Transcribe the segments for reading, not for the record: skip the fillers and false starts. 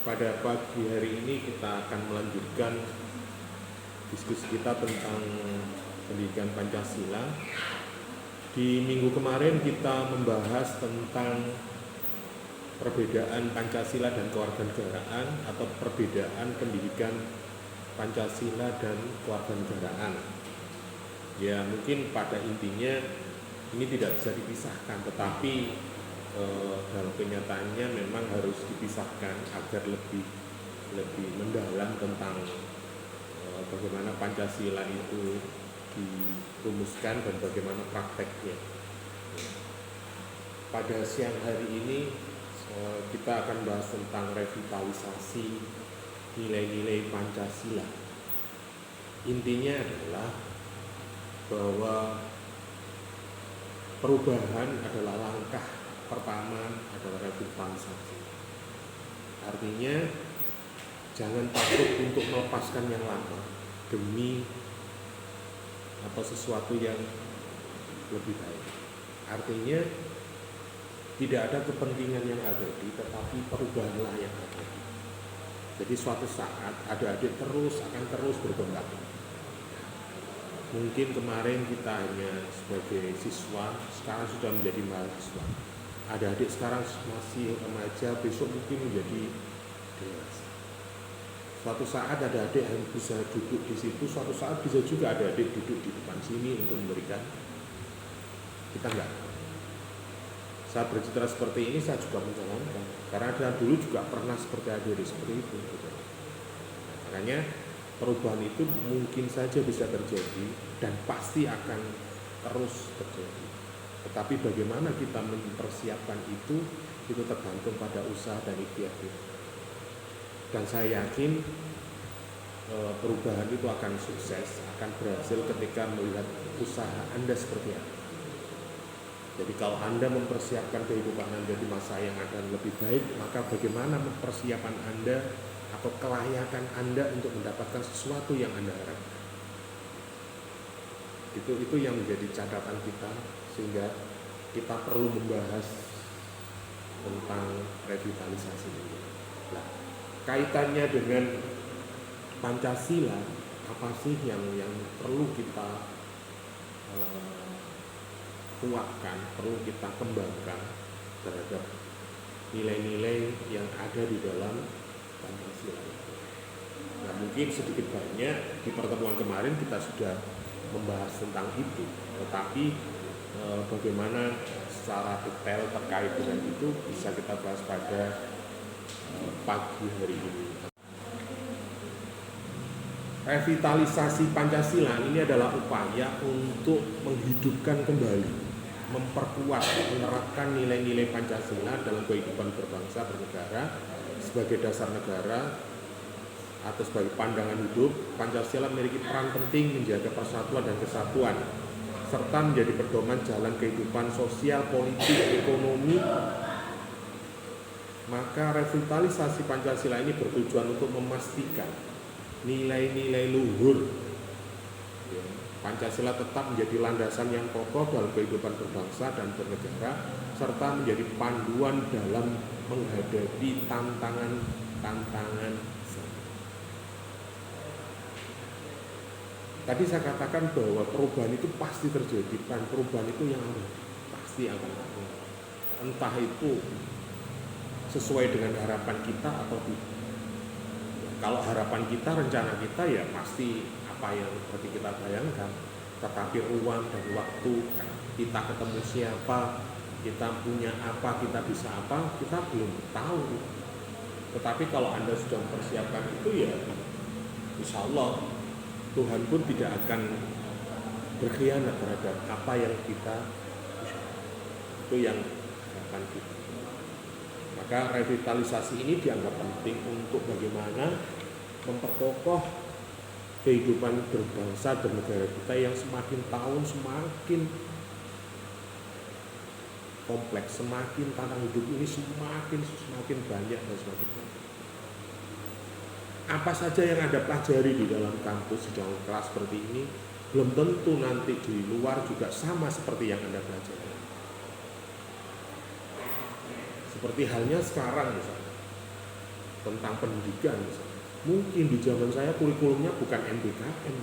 Pada pagi hari ini kita akan melanjutkan diskusi kita tentang pendidikan Pancasila. Di minggu kemarin kita membahas tentang perbedaan Pancasila dan kewarganegaraan atau perbedaan pendidikan Pancasila dan kewarganegaraan. Ya mungkin pada intinya ini tidak bisa dipisahkan, tetapi dalam kenyataannya memang harus dipisahkan agar lebih mendalam tentang bagaimana Pancasila itu dirumuskan dan bagaimana prakteknya. Pada siang hari ini kita akan bahas tentang revitalisasi nilai-nilai Pancasila. Intinya adalah bahwa perubahan adalah langkah pertama adalah revitalisasi. Artinya jangan takut untuk melepaskan yang lama demi atau sesuatu yang lebih baik. Artinya tidak ada kepentingan yang abadi, tetapi perubahanlah yang abadi. Jadi suatu saat adik-adik akan terus berkembang. Mungkin kemarin kita hanya sebagai siswa, sekarang sudah menjadi mahasiswa. Adik-adik sekarang masih remaja, besok mungkin menjadi dewasa. Suatu saat adik-adik yang bisa duduk di situ, suatu saat bisa juga adik-adik duduk di depan sini untuk memberikan. Kita enggak. Saat bercita seperti ini saya juga menjalankan, karena dari dulu juga pernah seperti adik-adik seperti itu. Makanya perubahan itu mungkin saja bisa terjadi dan pasti akan terus terjadi. Tetapi bagaimana kita mempersiapkan itu tergantung pada usaha dan ikhtiar kita. Dan saya yakin perubahan itu akan sukses, akan berhasil ketika melihat usaha Anda seperti apa. Jadi kalau Anda mempersiapkan kehidupan Anda di masa yang akan lebih baik, maka bagaimana persiapan Anda atau kelayakan Anda untuk mendapatkan sesuatu yang Anda harapkan. Itu yang menjadi catatan kita, sehingga kita perlu membahas tentang revitalisasi ini. Nah, kaitannya dengan Pancasila, apa sih yang perlu kita kuatkan, perlu kita kembangkan terhadap nilai-nilai yang ada di dalam Pancasila. Nah, mungkin sedikit banyak di pertemuan kemarin kita sudah membahas tentang itu, tetapi bagaimana secara detail terkait dengan itu bisa kita bahas pada pagi hari ini. Revitalisasi Pancasila ini adalah upaya untuk menghidupkan kembali, memperkuat, menerapkan nilai-nilai Pancasila dalam kehidupan berbangsa bernegara sebagai dasar negara atau sebagai pandangan hidup. Pancasila memiliki peran penting menjaga persatuan dan kesatuan serta menjadi pedoman jalan kehidupan sosial, politik, ekonomi. Maka revitalisasi Pancasila ini bertujuan untuk memastikan nilai-nilai luhur Pancasila tetap menjadi landasan yang kokoh dalam kehidupan berbangsa dan bernegara, serta menjadi panduan dalam menghadapi tantangan. Tadi saya katakan bahwa perubahan itu pasti terjadi, dan perubahan itu yang pasti akan ada. Entah itu sesuai dengan harapan kita atau tidak. Kalau harapan kita, rencana kita ya pasti apa yang seperti kita bayangkan. Tetapi ruang dan waktu, kita ketemu siapa, kita punya apa, kita bisa apa, kita belum tahu. Tetapi kalau Anda sudah mempersiapkan itu ya insya Allah Tuhan pun tidak akan berkhianat terhadap apa yang kita itu yang harapan kita. Maka revitalisasi ini dianggap penting untuk bagaimana memperkokoh kehidupan berbangsa dan negara kita yang semakin tahun semakin kompleks, semakin tantangan hidup ini semakin banyak dan semakin banyak. Apa saja yang Anda pelajari di dalam kampus, di dalam kelas seperti ini, belum tentu nanti di luar juga sama seperti yang Anda pelajari. Seperti halnya sekarang misalnya, tentang pendidikan misalnya. Mungkin di zaman saya kurikulumnya bukan MBKM,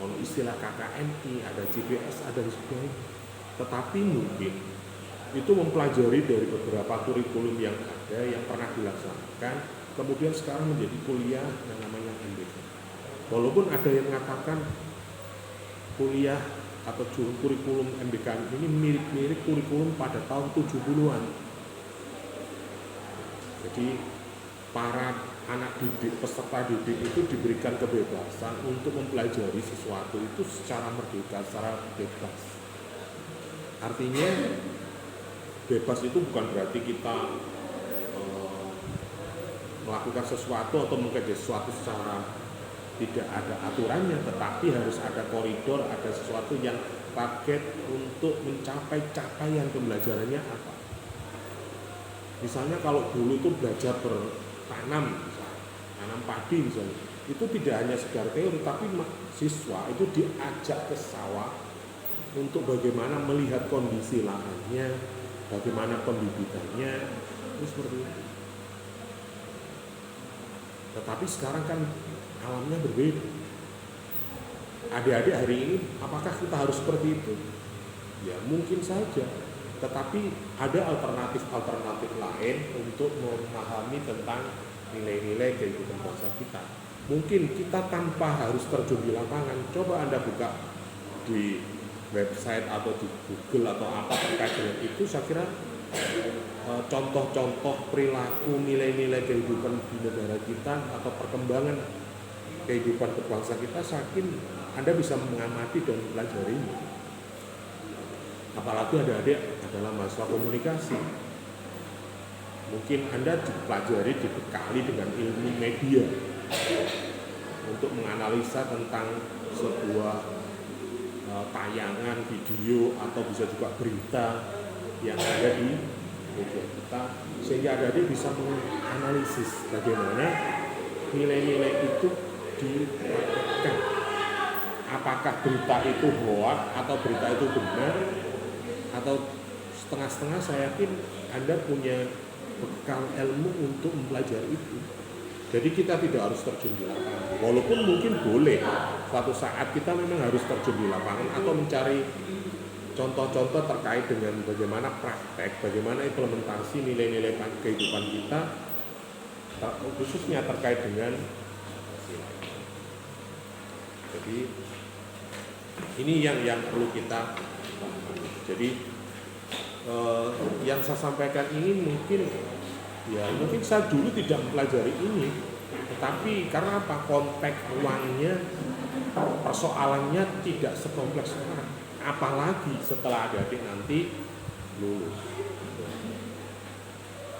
ono istilah KKNI, ada CBS, ada sebagainya. Tetapi mungkin itu mempelajari dari beberapa kurikulum yang ada yang pernah dilaksanakan, kemudian sekarang menjadi kuliah yang namanya MBKM. Walaupun ada yang mengatakan kuliah atau kurikulum MBKM ini mirip-mirip kurikulum pada tahun 70-an. Jadi para anak didik, peserta didik itu diberikan kebebasan untuk mempelajari sesuatu itu secara merdeka, secara bebas. Artinya bebas itu bukan berarti kita melakukan sesuatu atau mengkaji sesuatu secara tidak ada aturannya, tetapi harus ada koridor, ada sesuatu yang target untuk mencapai capaian pembelajarannya apa. Misalnya kalau dulu itu belajar bertanam, tanam padi misalnya, itu tidak hanya sekedar teori, tapi siswa itu diajak ke sawah untuk bagaimana melihat kondisi lahannya, bagaimana pembibitannya, itu seperti itu. Tetapi sekarang kan alamnya berbeda. Adik-adik hari ini, apakah kita harus seperti itu? Ya mungkin saja. Tetapi ada alternatif-alternatif lain untuk memahami tentang nilai-nilai kehidupan bangsa kita. Mungkin kita tanpa harus terjun di lapangan. Coba Anda buka di website atau di Google atau apa terkait dengan itu, saya kira contoh-contoh perilaku nilai-nilai kehidupan di negara kita atau perkembangan kehidupan berbangsa kita, saya yakin Anda bisa mengamati dan mempelajarinya. Apalagi adik-adik adalah mahasiswa komunikasi, mungkin Anda dipelajari, dibekali dengan ilmu media untuk menganalisa tentang sebuah tayangan video atau bisa juga berita yang ada di media kita, sehingga adik-adik bisa menganalisis bagaimana nilai-nilai itu dipraktekkan. Apakah berita itu hoax atau berita itu benar atau setengah-setengah. Saya yakin Anda punya bekal ilmu untuk mempelajari itu. Jadi kita tidak harus terjun di lapangan, walaupun mungkin boleh suatu saat kita memang harus terjun di lapangan atau mencari contoh-contoh terkait dengan bagaimana praktek, bagaimana implementasi nilai-nilai kehidupan kita, khususnya terkait dengan jadi ini yang perlu kita pahami. Jadi yang saya sampaikan ini mungkin saya dulu tidak mempelajari ini, tetapi karena apa, konteks ruangnya, persoalannya tidak sekompleks sekarang, apalagi setelah adik-adik nanti lulus.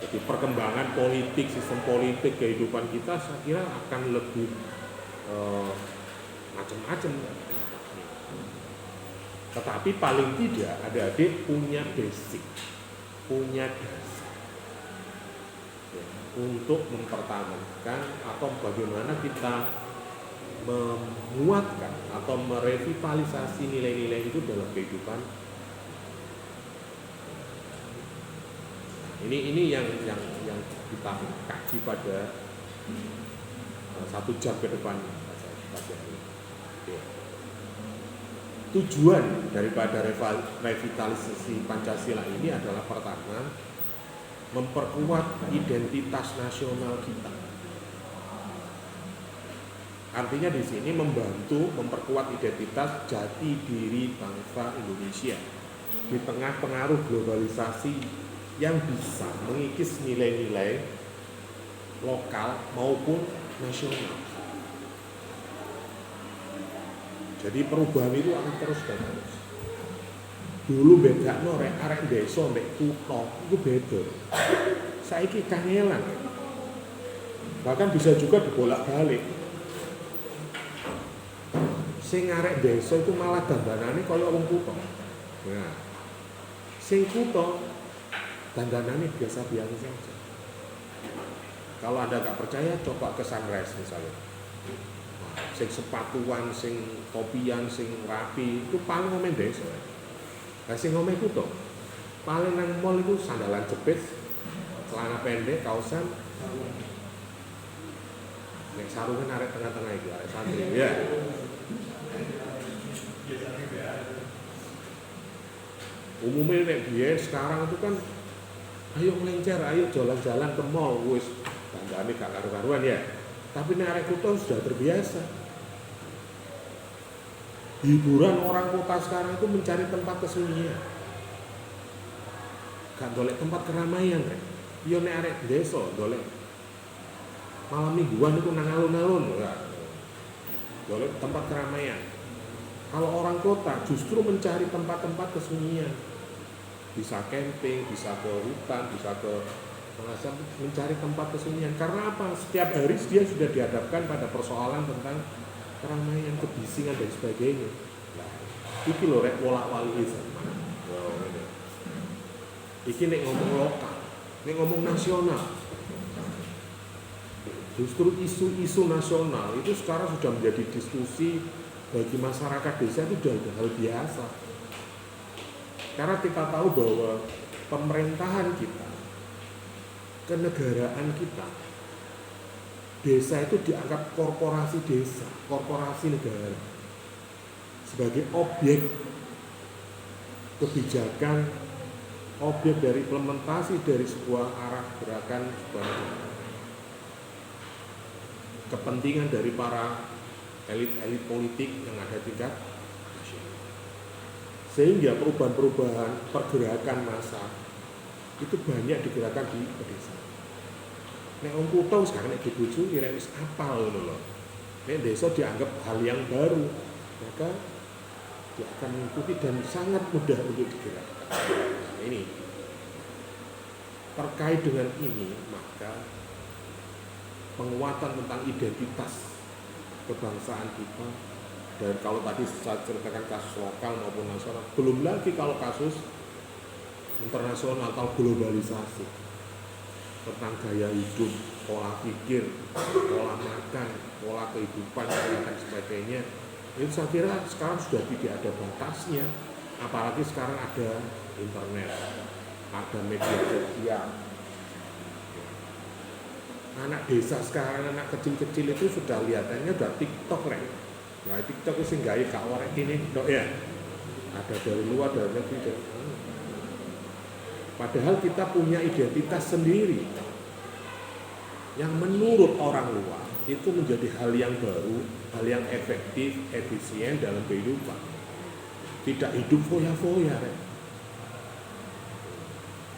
Jadi perkembangan politik, sistem politik kehidupan kita saya kira akan lebih macam-macam. Tetapi paling tidak adik-adik punya basic, punya dasar untuk mempertahankan atau bagaimana kita menguatkan atau merevitalisasi nilai-nilai itu dalam kehidupan. Ini yang kita kaji pada 1 jam ke depan. Tujuan daripada revitalisasi Pancasila ini adalah pertama, memperkuat identitas nasional kita. Artinya di sini membantu memperkuat identitas jati diri bangsa Indonesia di tengah pengaruh globalisasi yang bisa mengikis nilai-nilai lokal maupun nasional. Jadi perubahan itu akan terus dan terus. Dulu beda arek desa mbek kutha itu beda. Saiki kangelan. Bahkan bisa juga dibolak-balik. Sing arek desa itu malah dandanane kaya wong kutha. Nah, sing kutha dandanane biasa-biasa saja. Kalau Anda nggak percaya, coba ke Sunrise misalnya. Sing sepatuan, sing topian, sing rapi itu paling ngomong desa. Nah, sing ngomong kutha paling nang mall itu sandalan jepit, celana pendek, kausan. Nek sarungan arek tengah-tengah itu, arek santri. Ya. Umumnya nek biyen sekarang itu kan ayo melencer, ayo jalan-jalan ke mall, wis dandane gak karu-karuan ya. Tapi nek arek kota sudah terbiasa. Hiburan orang kota sekarang itu mencari tempat kesunyian. Gak golek tempat keramaian rek. Yo nek arek desa golek malam mingguan itu nang alun-alun, golek tempat keramaian. Kalau orang kota justru mencari tempat-tempat kesunyian. Bisa camping, bisa ke hutan, bisa ke mengasah, mencari tempat kesunyian. Karena apa? Setiap hari dia sudah dihadapkan pada persoalan tentang keramaian, kebisingan dan sebagainya. Nah, iki lho rek wolak-walik iki. Iki nek ngomong lokal, nek ngomong nasional. Justru isu-isu nasional itu sekarang sudah menjadi diskusi bagi masyarakat desa, itu sudah hal biasa. Karena kita tahu bahwa pemerintahan kita, kenegaraan kita, desa itu dianggap korporasi desa, korporasi negara, sebagai objek kebijakan, objek dari implementasi dari sebuah arah gerakan, sebuah kepentingan dari para elit-elit politik yang ada tingkat nasional. Sehingga perubahan-perubahan pergerakan massa itu banyak digerakkan di pedesaan. Nek wong kutha sekarang nek dibojo kira wis apal ngono lho. Nek desa dianggap hal yang baru, maka dia akan mengikuti dan sangat mudah untuk digerakkan. Nah, ini terkait dengan ini, maka penguatan tentang identitas kebangsaan kita, dan kalau tadi saya ceritakan kasus lokal maupun nasional, belum lagi kalau kasus internasional atau globalisasi tentang gaya hidup, pola pikir, pola makan, pola kehidupan dan sebagainya. Itu saya kira sekarang sudah tidak ada batasnya, apalagi sekarang ada internet, ada media sosial. Anak desa sekarang, anak kecil-kecil itu sudah lihatannya udah TikTok rek. Nah TikTok itu sehingga gak orek ini dok ya. Ada dari luar, dari negeri. Padahal kita punya identitas sendiri yang menurut orang luar itu menjadi hal yang baru, hal yang efektif, efisien dalam kehidupan. Tidak hidup foya-foya rek.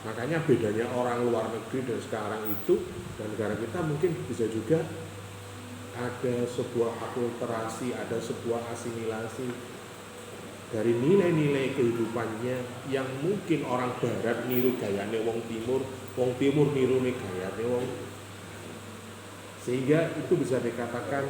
Makanya bedanya orang luar negeri dan sekarang itu dan negara kita mungkin bisa juga ada sebuah akulturasi, ada sebuah asimilasi dari nilai-nilai kehidupannya yang mungkin orang barat niru gayane wong timur niru gayane wong. Sehingga itu bisa dikatakan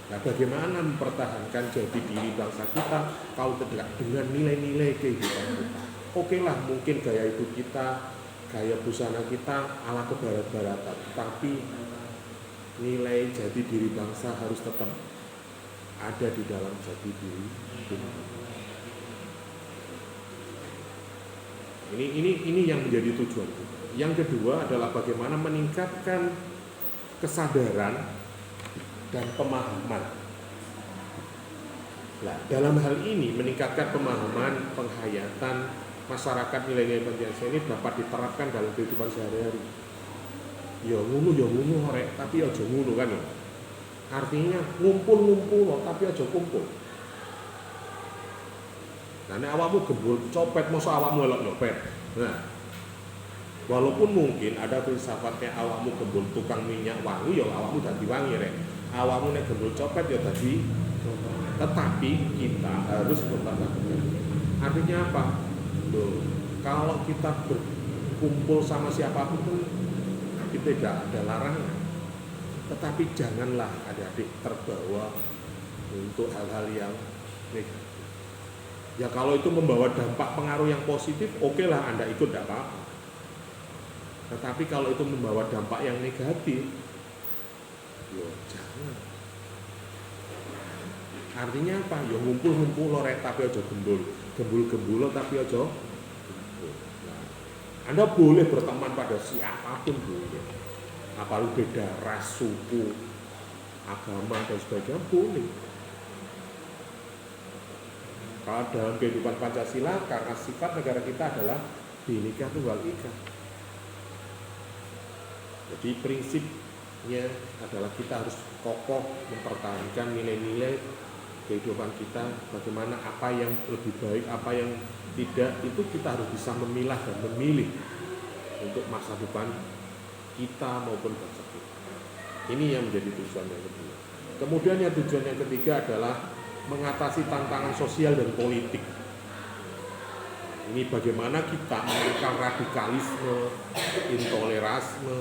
nah bagaimana mempertahankan jati diri bangsa kita kalau tidak dengan nilai-nilai kehidupan kita. Oke lah mungkin gaya hidup kita, gaya busana kita ala kebarat-baratan, tapi nilai jati diri bangsa harus tetap ada di dalam jati diri kita. Ini yang menjadi tujuan kita. Yang kedua adalah bagaimana meningkatkan kesadaran dan pemahaman. Nah, dalam hal ini meningkatkan pemahaman, penghayatan masyarakat nilai-nilai Pancasila ini dapat diterapkan dalam kehidupan sehari-hari. Ya ngunu horek, tapi aja ngunu kan. Artinya ngumpul tapi aja kumpul. Nah, nek awakmu gembul copet mosok awakmu elok nyopet. Nah, walaupun mungkin ada filsafatnya awakmu gembul tukang minyak wangi ya awakmu dadi wangi rek. Awakmu nek gembul copet ya dadi, tetapi kita harus memperhatikan. Artinya apa? Loh, kalau kita berkumpul sama siapapun pun kita tidak ada larangan. Tetapi janganlah adik-adik terbawa untuk hal-hal yang negatif. Ya kalau itu membawa dampak pengaruh yang positif, oke lah Anda ikut tidak apa-apa. Tetapi kalau itu membawa dampak yang negatif, ya jangan. Artinya apa? Ya ngumpul-ngumpul lorek tapi aja gembul. Gembul-gembul tapi aja. Nah, Anda boleh berteman pada siapapun boleh, apalagi beda ras, suku, agama dan sebagainya boleh. Kalau dalam kehidupan Pancasila, karena sifat negara kita adalah Bhinneka Tunggal Ika. Jadi prinsipnya adalah kita harus kokoh mempertahankan nilai-nilai kehidupan kita, bagaimana apa yang lebih baik, apa yang tidak, itu kita harus bisa memilah dan memilih untuk masa depan kita maupun bangsa kita. Ini yang menjadi tujuan yang kedua. Kemudian yang tujuan yang ketiga adalah mengatasi tantangan sosial dan politik. Ini bagaimana kita menangkal radikalisme, intoleransi,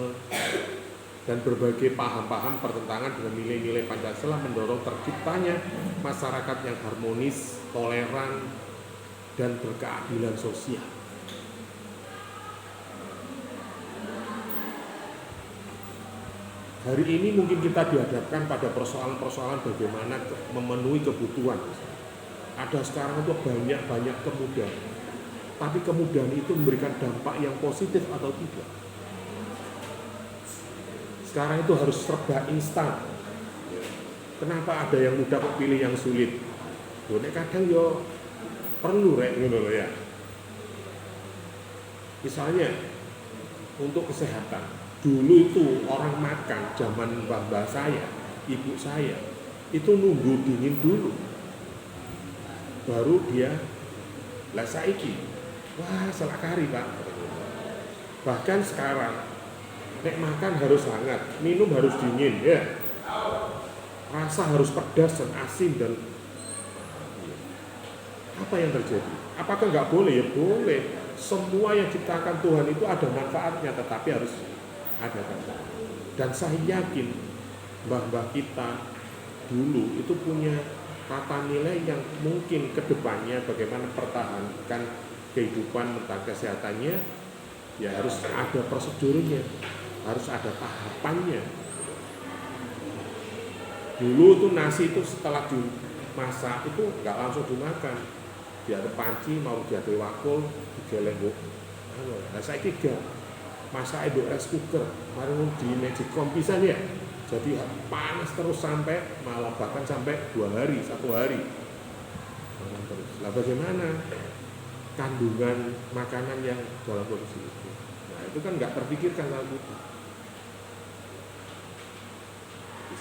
dan berbagai paham-paham pertentangan dengan nilai-nilai Pancasila, mendorong terciptanya masyarakat yang harmonis, toleran, dan berkeadilan sosial. Hari ini mungkin kita dihadapkan pada persoalan-persoalan bagaimana memenuhi kebutuhan. Ada sekarang itu banyak kemudahan, tapi kemudahan itu memberikan dampak yang positif atau tidak. Sekarang itu harus serba instan. Kenapa ada yang mudah kok pilih yang sulit? Nek kadang yo perlu rek ngono lho ya. Misalnya untuk kesehatan. Dulu itu orang makan zaman mbah saya, ibu saya, itu nunggu dingin dulu. Baru dia lah saiki. Wah, selakari, Pak. Bahkan sekarang nek makan harus hangat, minum harus dingin ya. Rasa harus pedas dan asin dan apa yang terjadi? Apakah nggak boleh? Ya boleh. Semua yang diciptakan Tuhan itu ada manfaatnya, tetapi harus ada kata. Dan saya yakin mbah-mbah kita dulu itu punya tata nilai yang mungkin kedepannya bagaimana pertahankan kehidupan tentang kesehatannya, ya harus ada prosedurnya, harus ada tahapannya. Dulu tuh nasi itu setelah dimasak itu nggak langsung dimakan, dia ada panci mau dia ada wakul digeleng bu. Nah saya kira masak itu rice cooker, mari di magicom pisan ya. Jadi panas terus sampai malam, bahkan sampai 2 hari, 1 hari. Terus. Lah bagaimana kandungan makanan yang dalam kondisi itu? Nah itu kan nggak terpikirkan hal itu.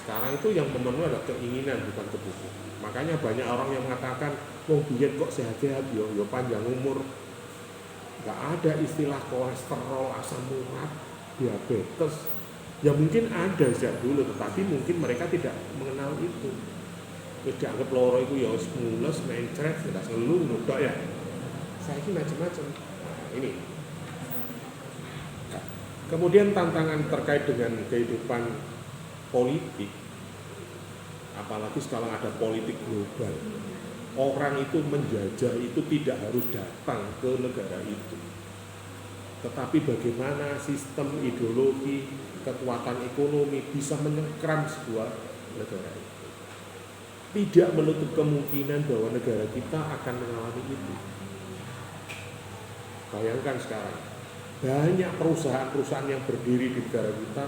Sekarang itu yang memenuhi adalah keinginan bukan kebutuhan. Makanya banyak orang yang mengatakan, wong diet kok sehat-sehat, yo panjang umur. Nggak ada istilah kolesterol, asam urat, diabetes. Ya mungkin ada sejak dulu, tetapi mungkin mereka tidak mengenal itu. Tidak anggap loro itu ya mules, mencret, tidak selalu nudok ya. Saya ini macam-macam. Nah, ini. Kemudian tantangan terkait dengan kehidupan politik, apalagi sekarang ada politik global. Orang itu menjajah itu tidak harus datang ke negara itu, tetapi bagaimana sistem ideologi, kekuatan ekonomi bisa menyengkram sebuah negara itu. Tidak menutup kemungkinan bahwa negara kita akan mengalami itu. Bayangkan sekarang banyak perusahaan-perusahaan yang berdiri di negara kita,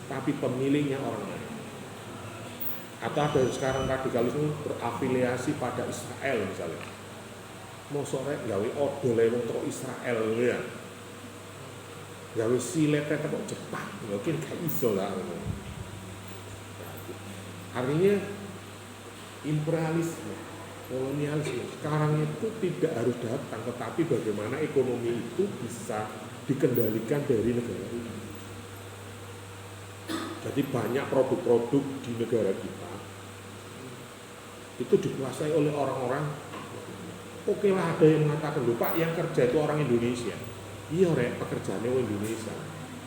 tapi pemiliknya orang lain. Atau ada sekarang radikalisme berafiliasi pada Israel misalnya. Mau sore gawe odol untuk Israel ya. Gawe siletnya kok Jepang, mungkin gak iso lah. Artinya imperialisme, kolonialisme sekarang itu tidak harus datang, tetapi bagaimana ekonomi itu bisa dikendalikan dari negara itu. Jadi banyak produk-produk di negara kita itu dikuasai oleh orang-orang. Oke lah, ada yang mengatakan, lupa yang kerja itu orang Indonesia. Iya rek, pekerjaannya orang Indonesia.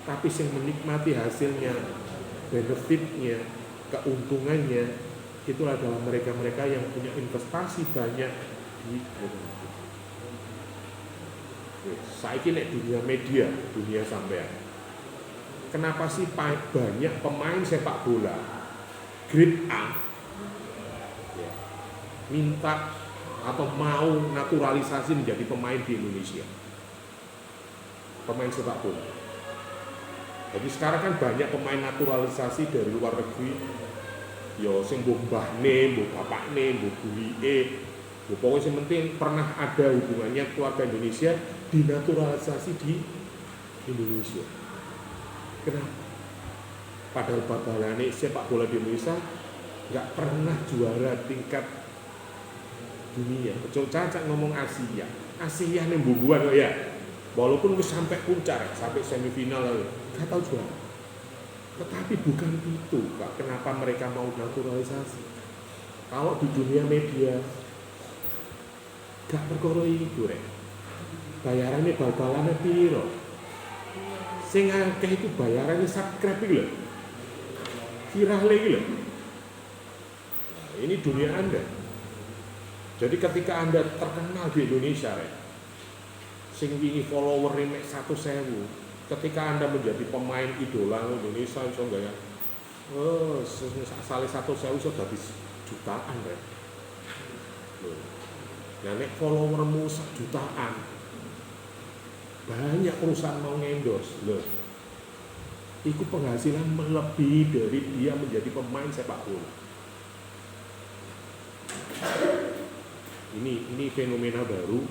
Tapi yang menikmati hasilnya, benefitnya, keuntungannya, itu adalah mereka-mereka yang punya investasi banyak di negara kita. Saya kira dunia media, dunia sampean. Kenapa sih banyak pemain sepak bola grade A ya, minta atau mau naturalisasi menjadi pemain di Indonesia? pemain sepak bola. Jadi sekarang kan banyak pemain naturalisasi dari luar negeri. Yo sing mbok mbahne, mbok bapakne, mbok bulike, mbok pokoke sing penting pernah ada hubungannya keluarga Indonesia dinaturalisasi di Indonesia. Kenapa? Padahal babalane sepak bola di Indonesia nggak pernah juara tingkat dunia. Kecuali cacak ngomong Asia nih bubuan kok ya. Walaupun wis sampai puncak, sampai semifinal, nggak tahu juara. Tetapi bukan itu, Pak. Kenapa mereka mau naturalisasi? Kalau di dunia media, gak perkara itu, rek. Bayarannya bal-balannya piro. Sing akeh itu bayarannya subscribe iki lho. Viral iki lho. Nah, ini dunia Anda. Jadi ketika Anda terkenal di Indonesia, rek, sing wingi follower-e mek 100.000. Ketika Anda menjadi pemain idola Indonesia, iso enggak ya? Asale 100.000 iso dadi jutaan, rek. Nah, nek followermu 1 jutaan, banyak perusahaan mau endorse, loh. Itu penghasilan melebihi dari dia menjadi pemain sepak bola. Ini fenomena baru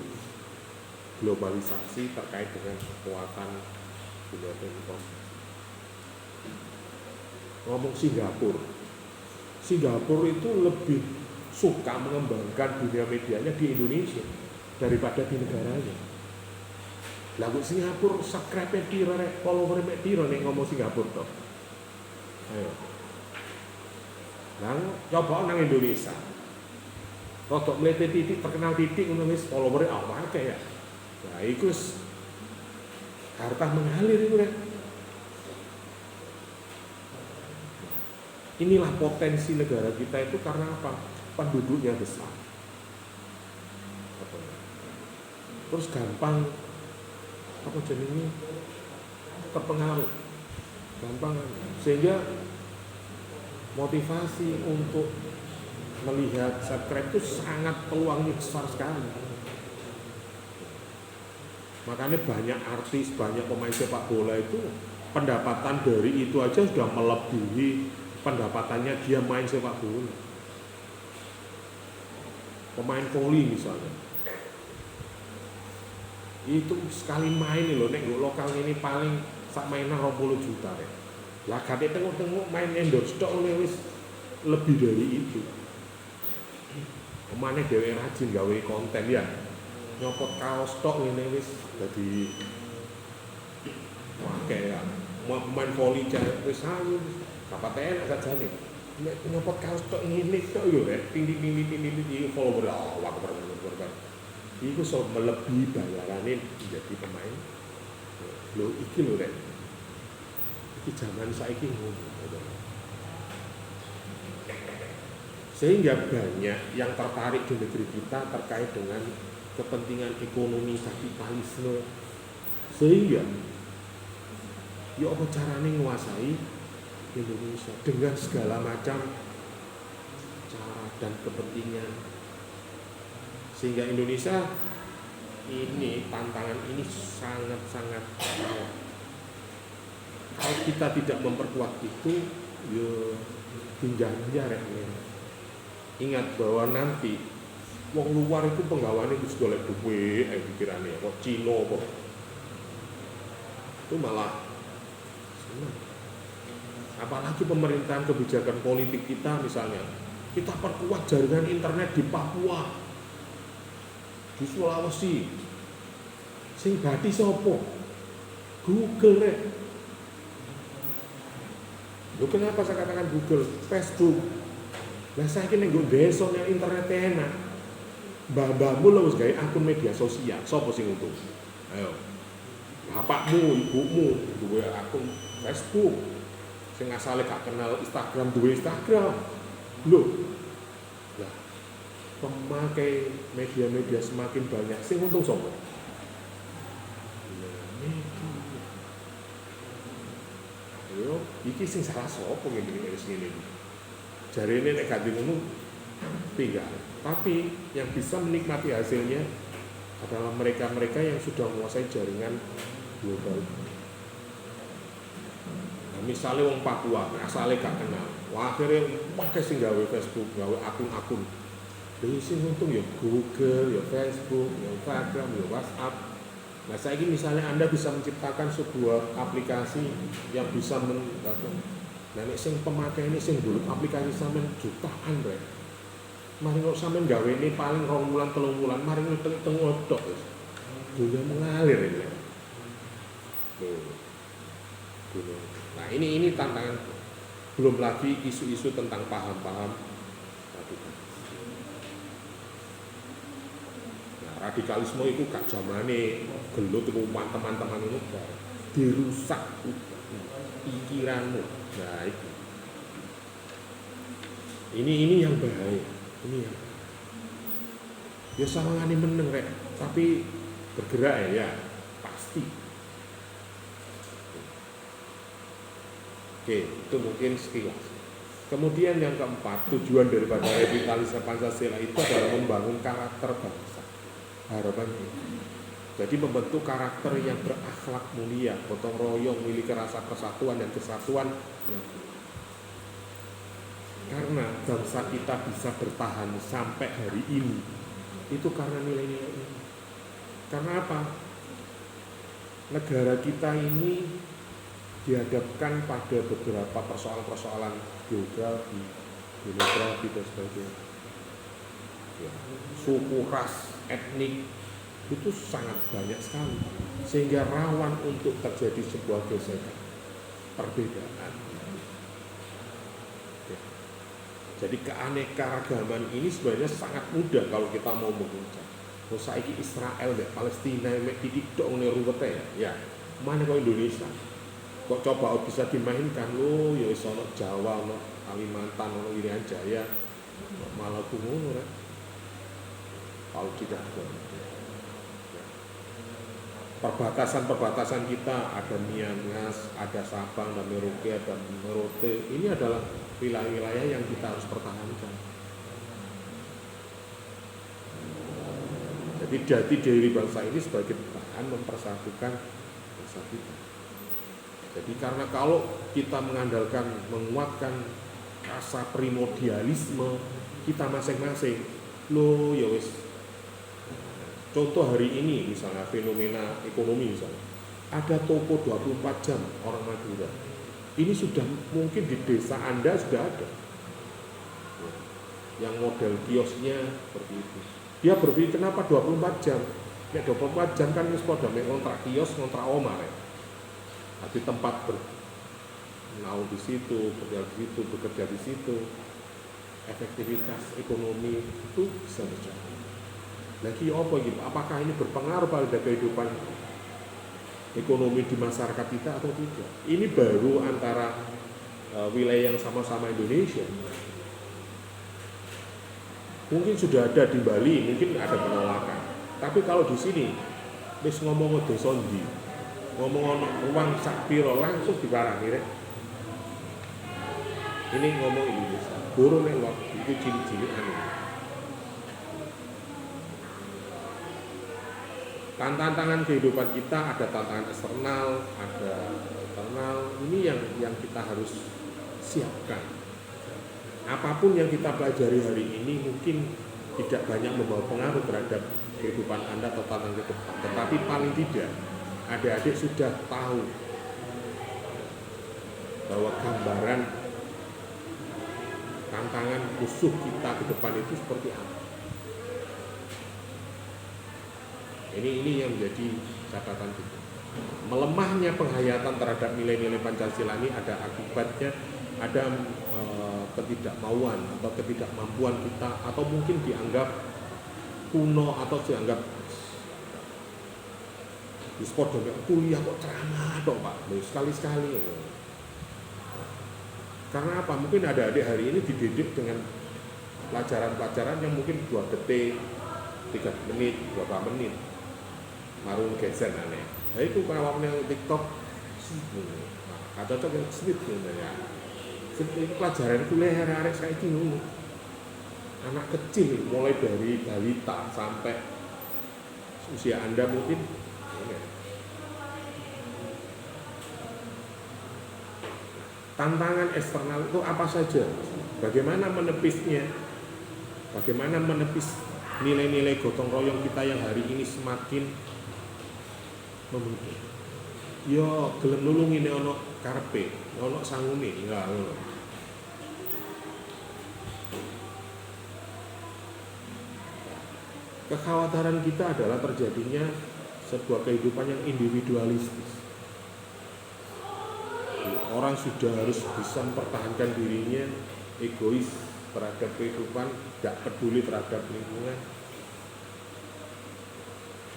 globalisasi terkait dengan kekuatan dunia telekom. Ngomong Singapura itu lebih suka mengembangkan dunia medianya di Indonesia daripada di negaranya. Lagu Singapura subscribe piro rek, follower piro nek ngomong Singapura toh. Ayo. Nang coba nang Indonesia. Rodok mlete titik terkenal titik ngono wis follower akeh ya. Nah, iku harta mengalir itu kan. Inilah potensi negara kita itu karena apa? Penduduknya besar. Terus gampang apa jenenge terpengaruh. Gampang sehingga motivasi untuk melihat subscribe itu sangat peluangnya besar sekali. Makanya banyak artis, banyak pemain sepak bola itu pendapatan dari itu aja sudah melebihi pendapatannya dia main sepak bola. Pemain voli misalnya, itu sekali main loh, nek lokal ini paling sak mainan 20 juta ya. Lah gak tengok-tengok main endorse tok wis lebih dari itu. Pemainnya dhewe rajin gawe konten ya. Nyopot kaos tok ngene wis dadi wae ya. Mau pemain voli wis ayo kapat enak sajane. Nek nyopot kaos tok ngene tok yo rek ting-ting iki follower awak berbar. Iku iso melebihi bayarane menjadi pemain. Lho iki lho rek. Iki zaman saiki ngono. Sehingga banyak yang tertarik di negeri kita terkait dengan kepentingan ekonomi kapitalisme, sehingga ya apa caranya menguasai Indonesia dengan segala macam cara dan kepentingan, sehingga Indonesia ini tantangan ini sangat-sangat rawan. Kalau kita tidak memperkuat itu, ya pinjam-pinjam. Ingat bahwa nanti wong luar itu penggawaannya itu golek duit, pikirannya kok Cina kok itu malah senang. Apalagi pemerintahan kebijakan politik kita, misalnya kita perkuat jaringan internet di Papua, di Sulawesi, sing bati sopo Google rek. Loh, kenapa saya katakan Google? Facebook. Lah saya kira nggo desa yang internet enak. Mbah-mbahmu lho wis gawe akun media sosial, sapa sing untung? Ayo. Bapakmu, ibumu duwe akun Facebook. Sing asale gak kenal Instagram duwe Instagram. Lho. Lah pemakai media-media semakin banyak, sing untung sapa? Yo, iki sing salah sapa ngene iki. Jarene nek gak ngono tinggal. Tapi yang bisa menikmati hasilnya adalah mereka-mereka yang sudah menguasai jaringan global. Nah, misalnya wong Papua asale gak kenal, wah akhirnya pakai sing gawe Facebook, gawe akun-akun. Jadi sing untung ya Google, ya Facebook, ya Instagram, ya WhatsApp. Nah, saiki misalnya Anda bisa menciptakan sebuah aplikasi yang bisa nah nek sing pemakai ini sing dulu aplikasi sampean jutaan rek. Mari kok sampean gawe ini paling 2 bulan 3 bulan, mari teng odok wis. Dunia mengalir ini. Dunia. Nah, ini tantangan. Belum lagi isu-isu tentang paham-paham radikalisme. Nah, radikalisme itu gak zamane gelut itu teman-teman itu dirusak pikiranmu. Nah, itu. Ini yang bahaya. Ini yang ya sawangane meneng rek, tapi bergerak ya pasti. Oke, itu mungkin sekilas. Kemudian yang keempat, tujuan daripada revitalisasi Pancasila itu adalah membangun karakter bangsa. Harapannya. Jadi membentuk karakter yang berakhlak mulia, gotong royong, memiliki rasa persatuan dan kesatuan. Karena bangsa kita bisa bertahan sampai hari ini, itu karena nilai-nilai ini. Karena apa? Negara kita ini dihadapkan pada beberapa persoalan-persoalan geografi, demografi dan sebagainya. Ya, suku, ras, etnik itu sangat banyak sekali, sehingga rawan untuk terjadi sebuah gesekan, perbedaan. Ya. Jadi keanekaragaman ini sebenarnya sangat mudah kalau kita mau mengucap. Kalau saiki Israel dan Palestina mek titik tok ngene ruwete ya. Mana kok Indonesia? Kok coba bisa dimainkan lo ya iso ono Jawa, ono Kalimantan, ono Irian Jaya, Maluku ngono rek. Kalau tidak ada perbatasan kita, ada Miangas, ada Sabang, ada Merauke, ada Merauke. Ini adalah wilayah-wilayah yang kita harus pertahankan. Jadi jati diri bangsa ini sebagai bahan mempersatukan bangsa kita. Jadi karena kalau kita mengandalkan, menguatkan rasa primordialisme kita masing-masing, lo ya wis. Contoh hari ini misalnya fenomena ekonomi misalnya, ada toko 24 jam orang Madura. Ini sudah mungkin di desa Anda sudah ada. Yang model kiosnya seperti itu. Dia berpikir kenapa 24 jam? Ya 24 jam kan wis padha mek kontrak kios, kontrak omah ya. Tapi tempat bernaung di situ, bekerja di situ, efektivitas ekonomi itu bisa berjalan. Lagi apa gitu? Apakah ini berpengaruh pada kehidupan ekonomi di masyarakat kita atau tidak? Ini baru antara wilayah yang sama-sama Indonesia. Mungkin sudah ada di Bali, mungkin ada penolakan. Tapi kalau di sini, wis ngomong desa ndi, ngomong uang sak piro langsung dibarangi rek. Ini ngomong Indonesia. Burung nek waktu itu cilik-cilikan. Tantangan kehidupan kita ada tantangan eksternal, ada internal. Ini yang kita harus siapkan. Apapun yang kita pelajari hari ini mungkin tidak banyak membawa pengaruh terhadap kehidupan Anda atau tantangan ke depan. Tetapi paling tidak, adik-adik sudah tahu bahwa gambaran tantangan musuh kita ke depan itu seperti apa. Ini yang menjadi catatan kita. Melemahnya penghayatan terhadap nilai-nilai Pancasila ini ada akibatnya, ada ketidakmauan atau ketidakmampuan kita, atau mungkin dianggap kuno atau dianggap di sport kuliah kok ceramah dong Pak, sekali-sekali. Karena apa? Mungkin ada adik hari ini dididik dengan pelajaran-pelajaran yang mungkin 2 detik, 3 menit, 2 menit. Marun geser aneh. Nah itu kalau waktunya TikTok, ada cocok yang sedikit ya. Ini pelajaran kuliah hari-hari saya ini anak kecil mulai dari balita sampai usia Anda mungkin Tantangan eksternal itu apa saja? Bagaimana menepisnya? Bagaimana menepis nilai-nilai gotong royong kita yang hari ini semakin memungkinkan? Yo gelem nulungi nek ono karepe, ono sangune, ya ngono. Kekhawatiran kita adalah terjadinya sebuah kehidupan yang individualistis. Orang sudah harus bisa mempertahankan dirinya, egois terhadap kehidupan, tidak peduli terhadap lingkungan.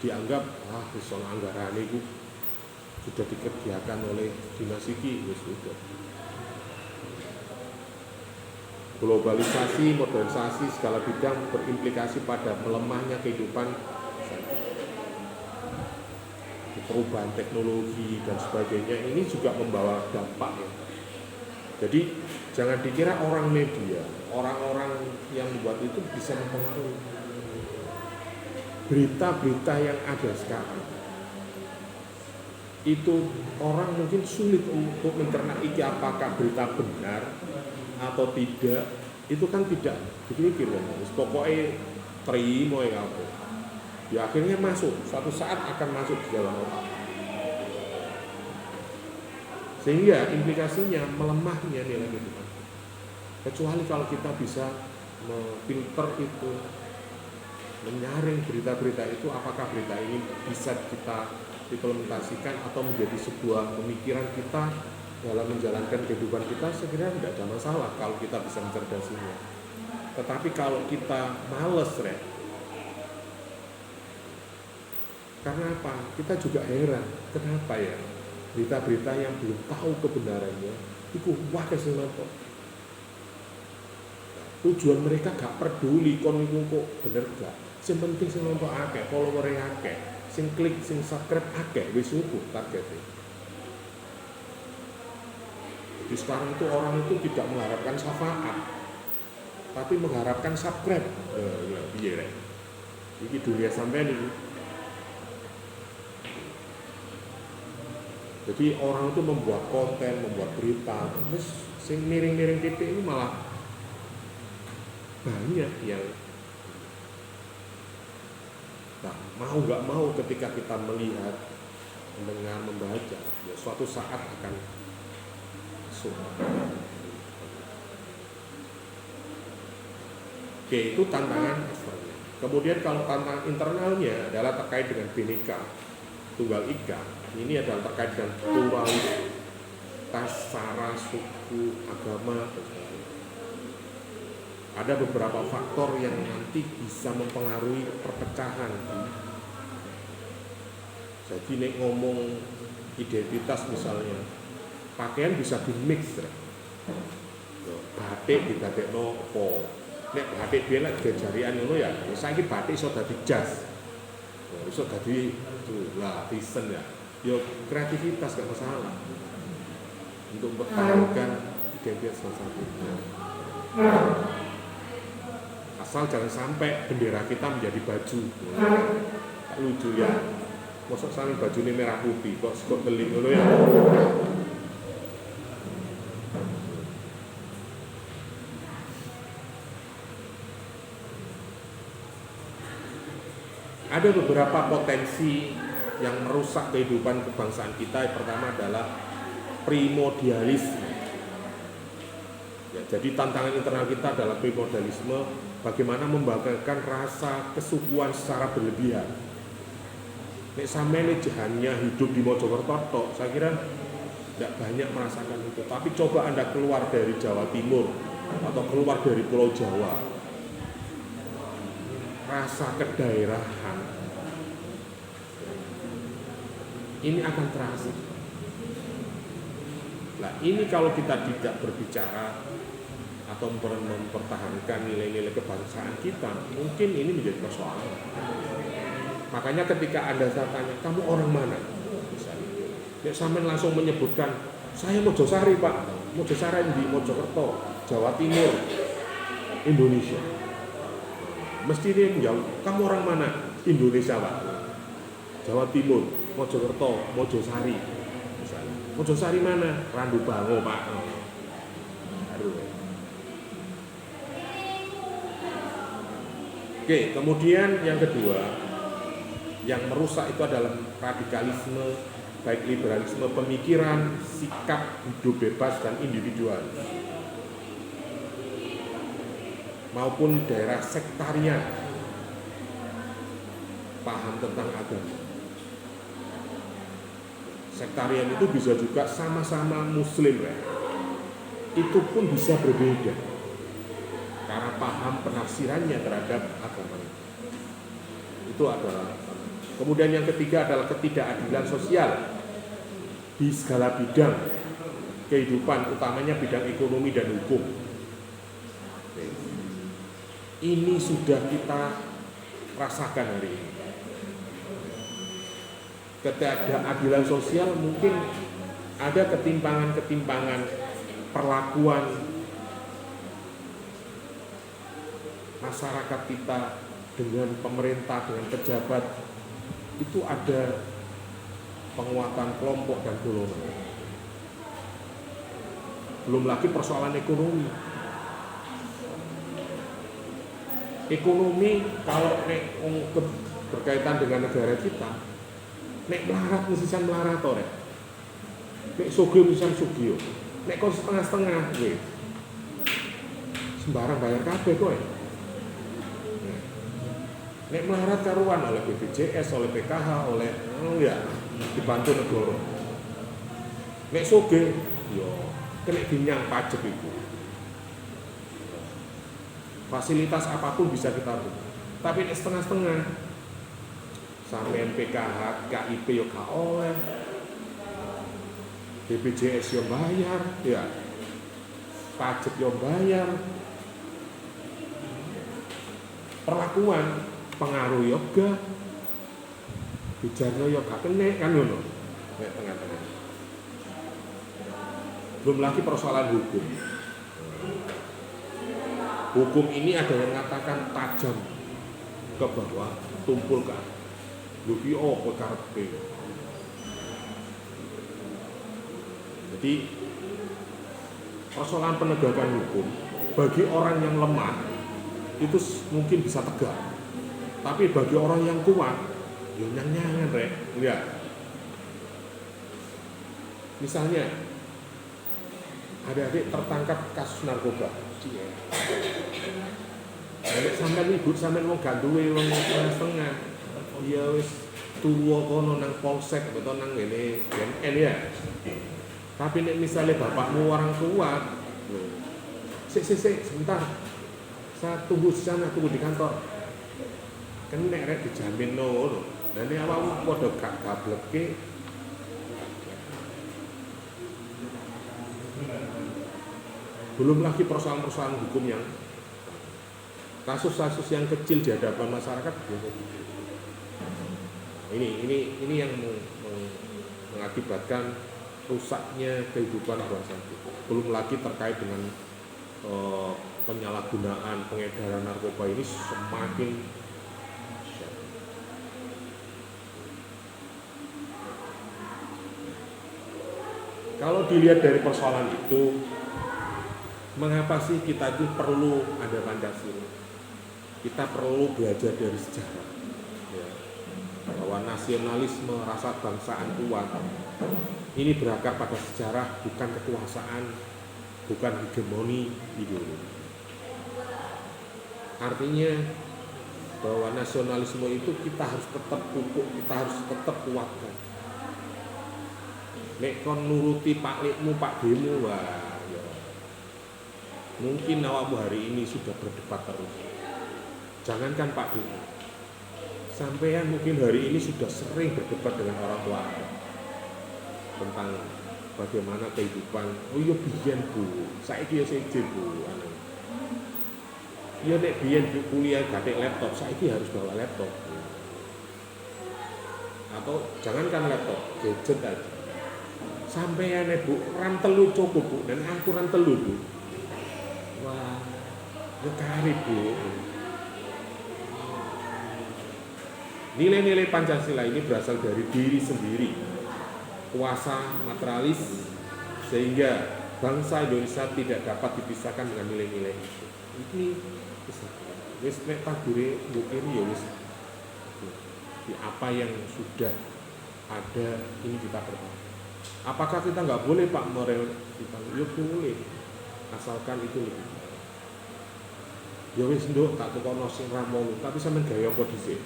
Dianggap bisa anggaran itu sudah dikerjakan oleh dinas iki, ya sudah. Globalisasi, modernisasi segala bidang berimplikasi pada melemahnya kehidupan, perubahan teknologi dan sebagainya. Ini juga membawa dampak ya. Jadi jangan dikira orang media, orang-orang yang membuat itu bisa mempengaruhi. Berita-berita yang ada sekarang itu orang mungkin sulit untuk mencerna iki apakah berita benar atau tidak. Itu kan tidak dipikir ya, pokoknya terima ya apa. Ya akhirnya masuk, suatu saat akan masuk di dalam otak. Sehingga implikasinya melemahnya nilai kehidupan. Kecuali kalau kita bisa memfilter itu, menyaring berita-berita itu, apakah berita ini bisa kita implementasikan atau menjadi sebuah pemikiran kita dalam menjalankan kehidupan kita, saya kira tidak ada masalah kalau kita bisa mencerdasinya. Tetapi kalau kita males, karena apa? Kita juga heran, kenapa ya berita-berita yang belum tahu kebenarannya itu wah kesel nonton. Tujuan mereka gak peduli kon iku kok bener gak. Sing penting sing nonton akeh, follower akeh, sing klik, sing subscribe akeh, wis cukup targetnya. Jadi sekarang itu orang itu tidak mengharapkan syafaat, tapi mengharapkan subscribe. Ya piye rek? Iki dunia sampean iki. Jadi orang itu membuat konten, membuat berita, terus sing miring-miring titik ini malah banyak yang mau nggak mau ketika kita melihat, mendengar, membaca, ya suatu saat akan masuk. Oke, itu tantangan eksternal. Kemudian kalau tantangan internalnya adalah terkait dengan Bhinneka Tunggal Ika. Ini adalah terkait dengan pluralitas sara, suku, agama, dan sebagainya. Ada beberapa faktor yang nanti bisa mempengaruhi perpecahan. Jadi nek ngomong identitas misalnya, pakaian bisa dimix. Batik didadekno apa? Nek batik dhewe lek jarian ngono ya, saiki batik iso dadi jas. Iso dadi lapisan ya. Ya kreativitas gak masalah untuk mempertahankan identitas satu. Asal jangan sampai bendera kita menjadi baju. Lucu ya. Mosok sampe bajune merah putih kok sekok teling ngono ya. Ada beberapa potensi yang merusak kehidupan kebangsaan kita. Yang pertama adalah primordialisme. Ya, jadi tantangan internal kita adalah primordialisme, bagaimana membangkitkan rasa kesukuan secara berlebihan. Nek sampeyan hanya hidup di Mojokerto tok, saya kira tidak banyak merasakan itu. Tapi coba Anda keluar dari Jawa Timur atau keluar dari Pulau Jawa, rasa kedaerahan ini akan terasa. Nah, ini kalau kita tidak berbicara atau mempertahankan nilai-nilai kebangsaan kita, mungkin ini menjadi persoalan. Makanya ketika Anda saya tanya, kamu orang mana? Misalnya, ya sampean langsung menyebutkan, saya Mojosari Pak, Mojosari di Mojokerto, Jawa Timur, Indonesia. Mesti dia menjawab, kamu orang mana? Indonesia Pak, Jawa Timur, Mojokerto, Mojosari misalnya. Mojosari mana? Randu Bango Pak. Oke, kemudian yang kedua, yang merusak itu adalah radikalisme, baik liberalisme pemikiran, sikap hidup bebas dan individual, maupun daerah sektarian, paham tentang agama. Sektarian itu bisa juga sama-sama muslim ya. Itu pun bisa berbeda karena paham penafsirannya terhadap agama. Itu adalah. Kemudian yang ketiga adalah ketidakadilan sosial di segala bidang kehidupan, utamanya bidang ekonomi dan hukum. Ini sudah kita rasakan hari ini. Ketidakadilan sosial, mungkin ada ketimpangan-ketimpangan perlakuan masyarakat kita dengan pemerintah, dengan pejabat. Itu ada penguatan kelompok dan golongan. Belum lagi persoalan ekonomi. Ekonomi kalau berkaitan dengan negara kita, nek melarat mesisan melarat ora. Nek sugih mesisan sugih. Nek kon setengah-setengah kowe. Sembarang bayar kabeh kowe. Nek melarat karuan oleh BPJS, oleh PKH, oleh dibantu negara. Nek sugih yo kena dinyang pajak itu. Fasilitas apapun bisa kita beli. Tapi nek setengah-setengah sampean PKH, KIP yo gak oleh. BPJS yo bayar, ya. Pajak yo bayar. Perlakuan pengaruh yo gak. Bijarno yo gak kena kan ngono. Nek tengah-tengah. Belum lagi persoalan hukum. Hukum ini ada yang mengatakan tajam ke bawah, tumpul ke atas. Lupi opo karepe. Jadi persoalan penegakan hukum bagi orang yang lemah itu mungkin bisa tegak. Tapi bagi orang yang kuat, yo nyang-nyangan rek. Lihat. Misalnya adik-adik tertangkap kasus narkoba. Nek sampean ibu sampean wong ganduwe wong setengah. Ya wis tuwa kono nang polsek atau nang ngene BNN ya. Tapi nek misalnya bapakmu orang tua, sik sebentar. Saya tunggu di sana, tunggu di kantor. Kan nek rek dijamin ngono. Lah nek awakmu padha gak gableke. Belum lagi persoalan-persoalan hukum yang kasus-kasus yang kecil di hadapan masyarakat. Ini yang mengakibatkan rusaknya kehidupan bangsa kita. Belum lagi terkait dengan penyalahgunaan pengedaran narkoba ini semakin kalau dilihat dari persoalan itu, mengapa sih kita itu perlu ada Pancasila? Kita perlu belajar dari sejarah, ya, bahwa nasionalisme, rasa bangsaan kuat ini berakar pada sejarah, bukan kekuasaan, bukan hegemoni ideologi. Artinya bahwa nasionalisme itu kita harus tetap pupuk, kita harus tetap kuatkan. Nek kon nuruti paklikmu, Pak Demu, wah, ya. Mungkin awakmu hari ini sudah berdebat terus. Jangankan Pak Demu, sampean mungkin hari ini sudah sering berdebat dengan orang tua tentang bagaimana kehidupan. Oh iya biyen Bu, saiki ya seje Bu. Ya nek biyen kuliah gatek laptop, saiki harus bawa laptop. Atau jangankan laptop, gadget aja. Sampean Bu, RAM telu cukup Bu, dan aku RAM telu Bu. Wah, ya kari Bu. Nilai-nilai Pancasila ini berasal dari diri sendiri, kuasa materialis, sehingga bangsa Indonesia tidak dapat dipisahkan dengan nilai-nilai itu. Ini kesatuan. Wis nek takdire mbok kene ya wis di apa yang sudah ada ini kita perbaiki. Apakah kita nggak boleh Pak merevitalisasi? Ya boleh, asalkan itu lebih baik. Ya wis nduk tak tukono sing ra mono, tapi sampean gawe apa dhisik?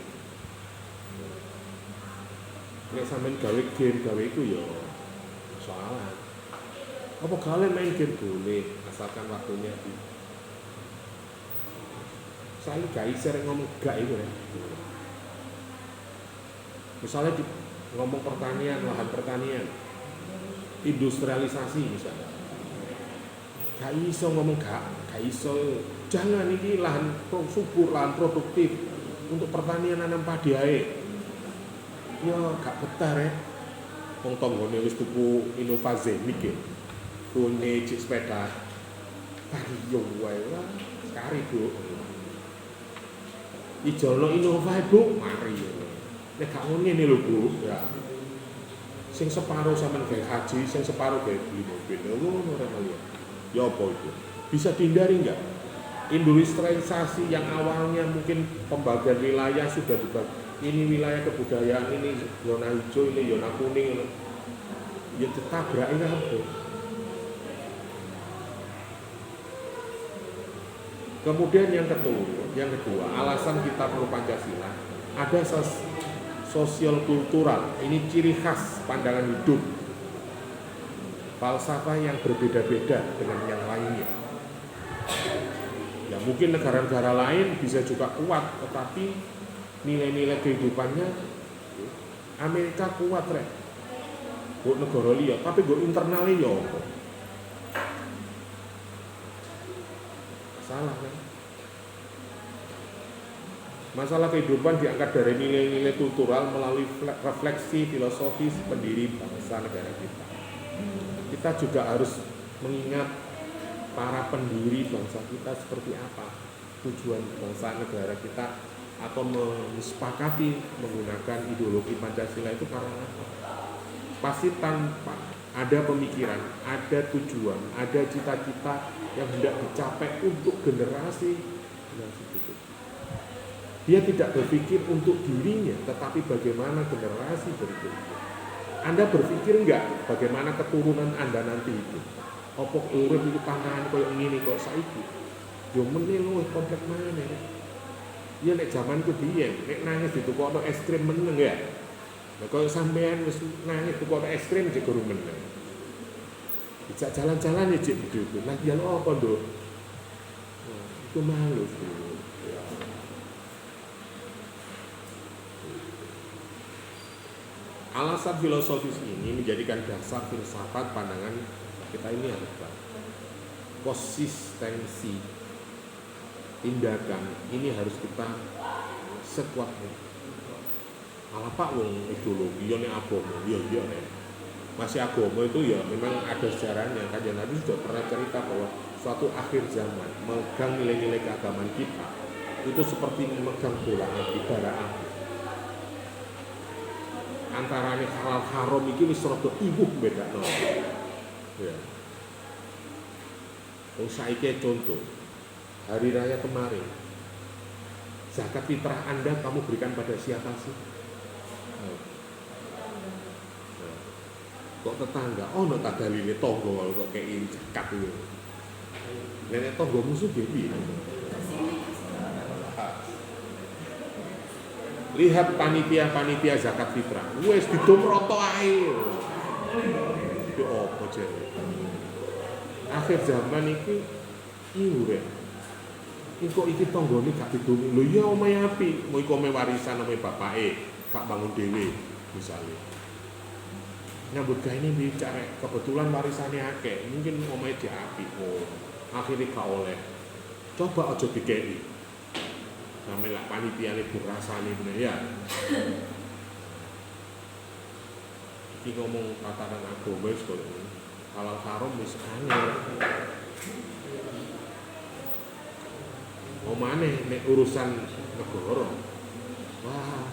Nek sampean gawe game gawe iku ya soalan. Apa kalian main game boleh, asalkan waktunya di. Saya gak sering ngomong gak itu ya. Misalnya ngomong pertanian, lahan pertanian, industrialisasi misalnya. Gak iso ngomong gak iso. Jangan ini lahan subur, lahan produktif untuk pertanian nanam padi ae. Ya gak betah ya. Wong tanggane wis tuku Innovazenik ya. Kune cik sepeda. Pari yo wae lah. Sekali Bu. Ijono Innova Bu, mari yo. Nek gak ngene lho Bu, ya. Sing separuh sampean gawe haji, sing separuh gawe beli mobil. Ngono ora kalian. Ya apa itu? Bisa dihindari enggak? Industrialisasi yang awalnya mungkin pembagian wilayah sudah dibagi. Ini wilayah kebudayaan, ini zona hijau, ini zona kuning. Ya ditabrak ini apa? Kemudian yang kedua, alasan kita perlu Pancasila, ada sosial kultural. Ini ciri khas pandangan hidup. Falsafah yang berbeda-beda dengan yang lainnya. Ya mungkin negara-negara lain bisa juga kuat, tetapi nilai-nilai kehidupannya Amerika kuat rek. Gue negara liya, tapi gue internalnya ya apa? Salah kan? Masalah kehidupan diangkat dari nilai-nilai kultural melalui refleksi filosofis pendiri bangsa negara kita. Kita juga harus mengingat para pendiri bangsa kita seperti apa, tujuan bangsa negara kita, atau mensepakati menggunakan ideologi Pancasila itu karena apa? Pasti tanpa ada pemikiran, ada tujuan, ada cita-cita yang hendak dicapai untuk generasi berikutnya. Dia tidak berpikir untuk dirinya, tetapi bagaimana generasi berikutnya. Anda berpikir enggak bagaimana keturunan Anda nanti itu? Opok urip itu tantangan koyo ngene kok saiki. Yo meneh luwih komplek maneh. Ya nek zaman ku biyen, nek nangis ditukokno es krim meneng ya. Lah koyo sampean wis nangis tukokno es krim jek guru meneng. Bisa jalan-jalan ya jek itu. Lah ya apa, Nduk? Itu malu tuh. Alasan filosofis ini menjadikan dasar filsafat pandangan kita ini adalah konsistensi tindakan ini harus kita sekuat mungkin. Malah Pak wong ideologi ya nek agama ya masih agama itu ya memang ada sejarahnya. Kanjeng Nabi sudah pernah cerita bahwa suatu akhir zaman memegang nilai-nilai keagamaan kita itu seperti memegang bola api, bara api. Antarane halal haram iki wis rada iwuh bedakno. Ya. Wong saiki contoh hari raya kemarin, zakat fitrah Anda kamu berikan pada siapa sih? Kok tetangga? Oh, no tak dalile tangga kok kei zakat itu. Nenek tangga musuh piye? Lihat panitia zakat fitrah, wes didomroto ae. Yo opo jare? Akhir zaman iki iure. Iku iki tanggane gak didomi. Lho iya omahe apik, mau iku omahe warisan omahe bapake, gak bangun dhewe misalnya. Nyambut gawe ini bicara kebetulan warisannya akeh, mungkin omahe diapik. Oh, akhirnya gak oleh. Coba aja dikei. Sampai lah panitia libur rasanya bener ya. Iki ngomong tatanan agama wis kok halal haram wis angel. Omane nek urusan negara. Wah.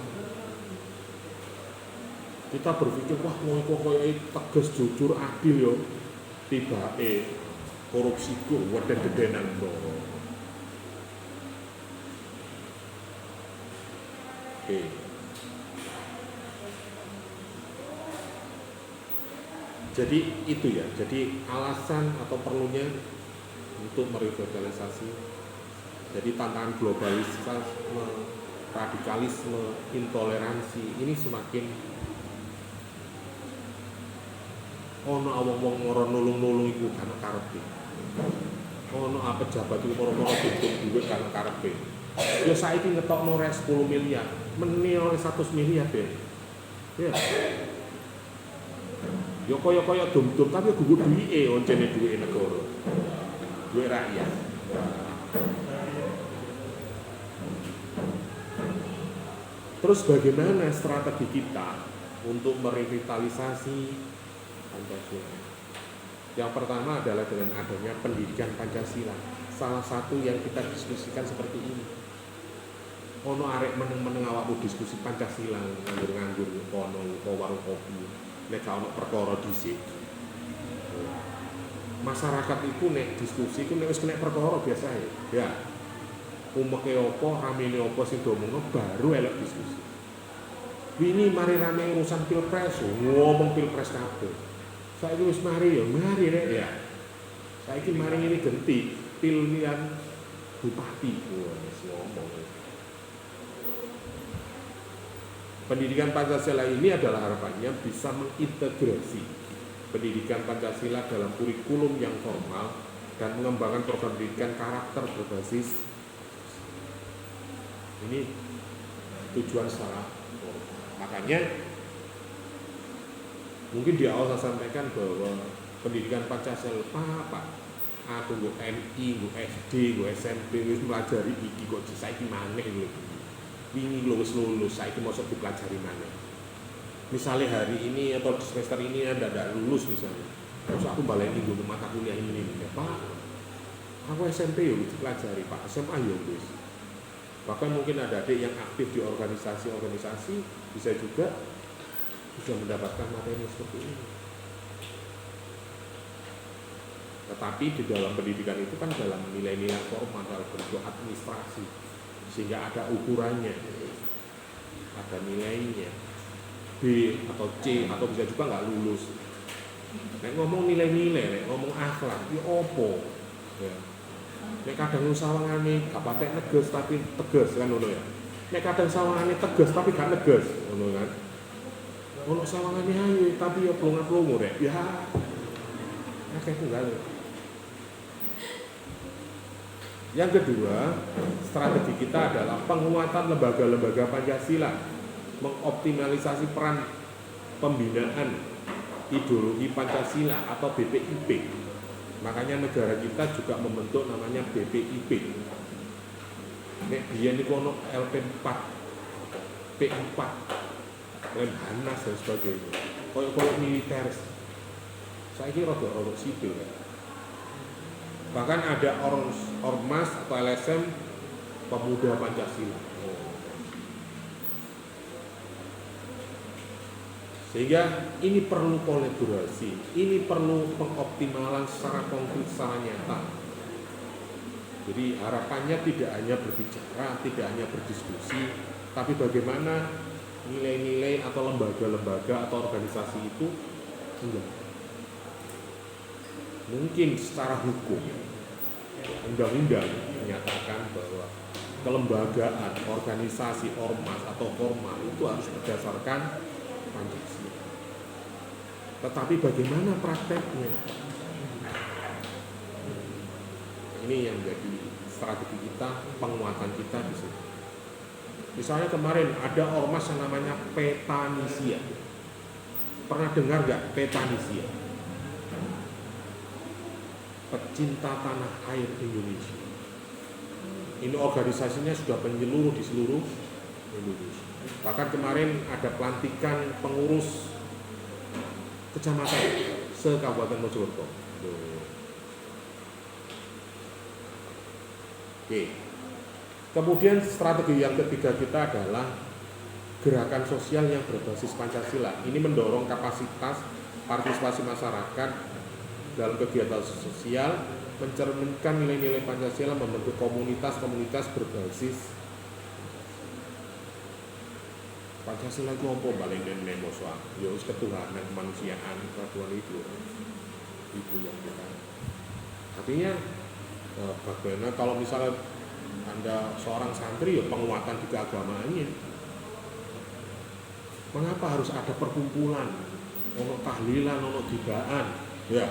Kita berpikir wah mau koyo tegas jujur adil yo. Tibake korupsi ku weden-dedenan kok. Oke. Jadi itu ya, jadi alasan atau perlunya untuk merevitalisasi. Jadi tantangan globalisme, radikalisme, intoleransi ini semakin ono wong-wong ora nulung-nulung iku kan karepe. Ono pejabat iku moro-moro tutup duit kan karepe. Ya saiki ngetokno rek 10 miliar, meneh oleh 100 miliar deh. Ya. Ya kaya-kaya dum-dum tapi gugu duwike oncene duwike negara. Duit rakyat. Terus bagaimana strategi kita untuk merevitalisasi Pancasila? Yang pertama adalah dengan adanya pendidikan Pancasila. Salah satu yang kita diskusikan seperti ini. Ono arek meneng-meneng awakmu diskusi Pancasila nganggur-nganggur kono warung kopi. Nek ono perkara dhisik. Masyarakat itu nek diskusi ku nek wis kena perkara biasa ya. Umeke apa, ramene apa sing diomongno baru elok diskusi. Ini mari rame urusan pilpres, ngomong pilpres kabeh. Saiki wis mari rek ya. Saiki mari ini genti pilihan bupati wis ngomong. Pendidikan Pancasila ini adalah harapannya bisa mengintegrasi pendidikan Pancasila dalam kurikulum yang formal dan mengembangkan program pendidikan karakter berbasis. Ini tujuan secara formal. Makanya mungkin di awal saya sampaikan bahwa pendidikan Pancasila apa? Aku nggo MI, nggo SD, nggo SMP wis pelajari iki kok saiki maneh lho. Wingi lulus, saiki mosok dipelajari maneh. Misalnya hari ini atau semester ini Anda tidak lulus misalnya. Terus aku baleni nggo mata kuliah ini. Ya, Pak. Aku SMP yo dipelajari, Pak. SMA yo wis. Bahkan mungkin ada adik yang aktif di organisasi-organisasi bisa juga mendapatkan materi seperti ini. Tetapi di dalam pendidikan itu kan dalam nilai-nilai formal, dalam bentuk administrasi, sehingga ada ukurannya, ada nilainya, B atau C atau bisa juga nggak lulus. Nek ngomong nilai-nilai, nek ngomong akhlak, ya opo? Ya. Nek kadang sawangane gak patek neges tapi tegas kan ngono ya. Nek kadang sawangane tegas tapi gak neges, ngono kan. Ono sawangane ayu tapi ya plunga-plungu rek. Ya. Akeh tunggal. Yang kedua, strategi kita adalah penguatan lembaga-lembaga Pancasila, mengoptimalisasi peran pembinaan ideologi Pancasila atau BPIP. Makanya negara kita juga membentuk namanya BPIP. Nek biyen niku ono LP4, P4, Lemhanas dan sebagainya. Koyo militer. Saiki rada sipil kan. Bahkan ada ormas atau LSM pemuda Pancasila. Sehingga ini perlu kolaborasi, ini perlu pengoptimalan secara konkret, secara nyata. Jadi harapannya tidak hanya berbicara, tidak hanya berdiskusi, tapi bagaimana nilai-nilai atau lembaga-lembaga atau organisasi itu mungkin secara hukum undang-undang menyatakan bahwa kelembagaan, organisasi, ormas atau formal itu harus berdasarkan Pancasila. Tetapi bagaimana prakteknya? Ini yang menjadi strategi kita, penguatan kita di sini. Misalnya kemarin ada ormas yang namanya Petanisia. Pernah dengar nggak Petanisia? Pecinta tanah air Indonesia. Ini organisasinya sudah menyeluruh di seluruh Indonesia. Bahkan kemarin ada pelantikan pengurus kecamatan se-Kabupaten Mojokerto. Oke. Kemudian strategi yang ketiga kita adalah gerakan sosial yang berbasis Pancasila. Ini mendorong kapasitas partisipasi masyarakat dalam kegiatan sosial, mencerminkan nilai-nilai Pancasila, membentuk komunitas-komunitas berbasis Pancasila itu apa balik nemo soal ya wis ketuhanan kemanusiaan peraturan itu yang kita artinya bagaimana kalau misalnya Anda seorang santri ya penguatan di keagamaannya. Mengapa harus ada perkumpulan, ono tahlilan, ono dibaan, ya,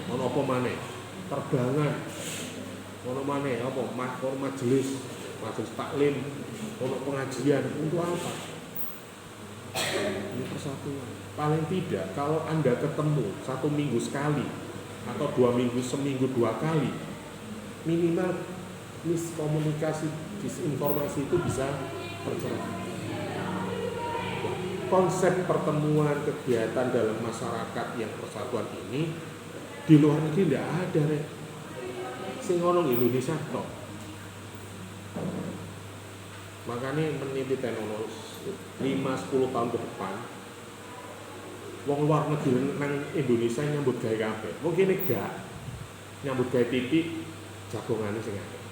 ono apa maneh, terbangan, ono maneh apa, majelis taklim, ono pengajian, untuk apa? Ini persatuan. Paling tidak kalau Anda ketemu 1 minggu sekali atau 2 minggu seminggu 2 kali, minimal miskomunikasi, disinformasi itu bisa tercerah. Konsep pertemuan kegiatan dalam masyarakat yang persatuan ini di luar negeri tidak ada, Rek. Sing ono Indonesia tok. Makanya meniti ono 5-10 tahun ke depan wong luar negeri nang Indonesia nyambut gawe kabeh. Mungkin gak nyambut gawe titik jagongane sing akeh.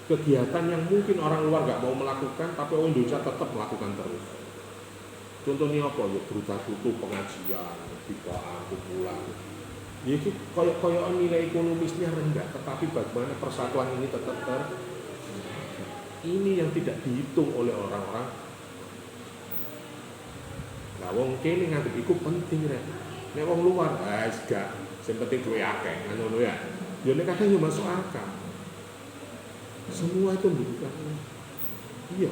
Kegiatan yang mungkin orang luar gak mau melakukan tapi orang Indonesia tetap melakukan terus. Contohnya apa ya, berita-berita pengajian, dibaan, kumpulan. Ya itu koyo nilai ekonomisnya rendah, tetapi bagaimana persatuan ini tetap ini yang tidak dihitung oleh orang-orang. Nah, wong kene nganggep iku penting rek. Nek wong luar, gak, sing penting duwe akeh, ngono ya. Ya nek kadang yo masuk akal. Semua itu membutuhkan. Iya.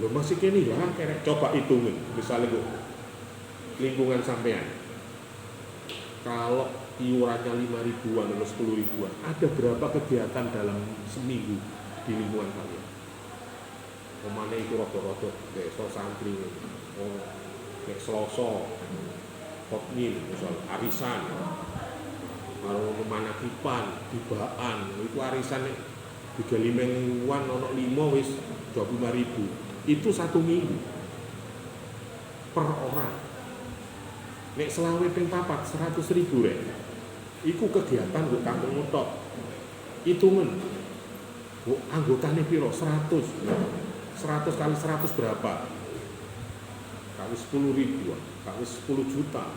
Lo masih kini ya, kira coba hitungin, misalnya bu, lingkungan sampean, kalau iurannya 5.000-an atau 10.000-an, ada berapa kegiatan dalam seminggu di lingkungan kalian? Mana itu rodo-rodo, desa santri, kayak Selasa, Hotmin, misalnya arisan, kalau kemana kipan, dibaan, itu arisan 35.000-an, ono 5 wis 25.000. Itu 1 minggu per orang. Nek selawe ping 4 100.000 rek. Iku kegiatan nggo kampung tok. Hitungan. Nggo anggotane piro? 100. 100 kali 100 berapa? Kali 10.000, kali 10 juta.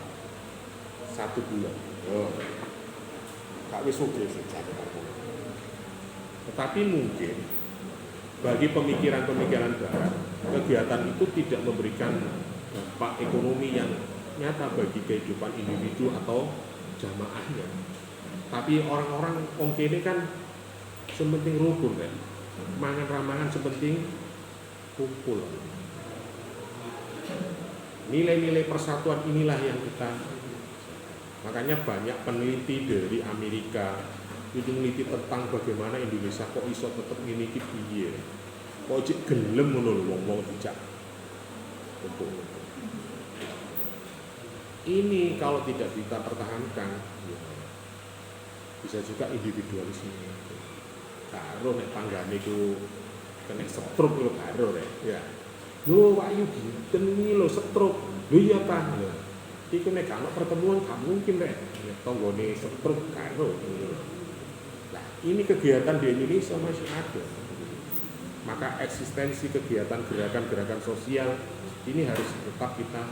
1 bulan. Oh. Kak wis oke sejak. Tetapi mungkin bagi pemikiran-pemikiran barat, kegiatan itu tidak memberikan dampak ekonomi yang nyata bagi kehidupan individu atau jamaahnya. Tapi orang-orang kene kan sepenting rukun kan, mangan ramangan sepenting kumpul. Nilai-nilai persatuan inilah yang kita, makanya banyak peneliti dari Amerika itu meneliti tentang bagaimana Indonesia kok iso tetep ngene iki piye. Kok cek gelem ngono lho wong-wong dijak. Ini kalau tidak kita pertahankan ya, bisa juga individualisme. Karo nek tanggane iku kena stroke lho karo rek. Ya. Lho wayu dinten iki lho stroke. Lho iya ta. Iku nek ana pertemuan gak mungkin rek. Tanggane stroke karo. Ini kegiatan di Indonesia masih ada. Maka eksistensi kegiatan gerakan-gerakan sosial ini harus tetap kita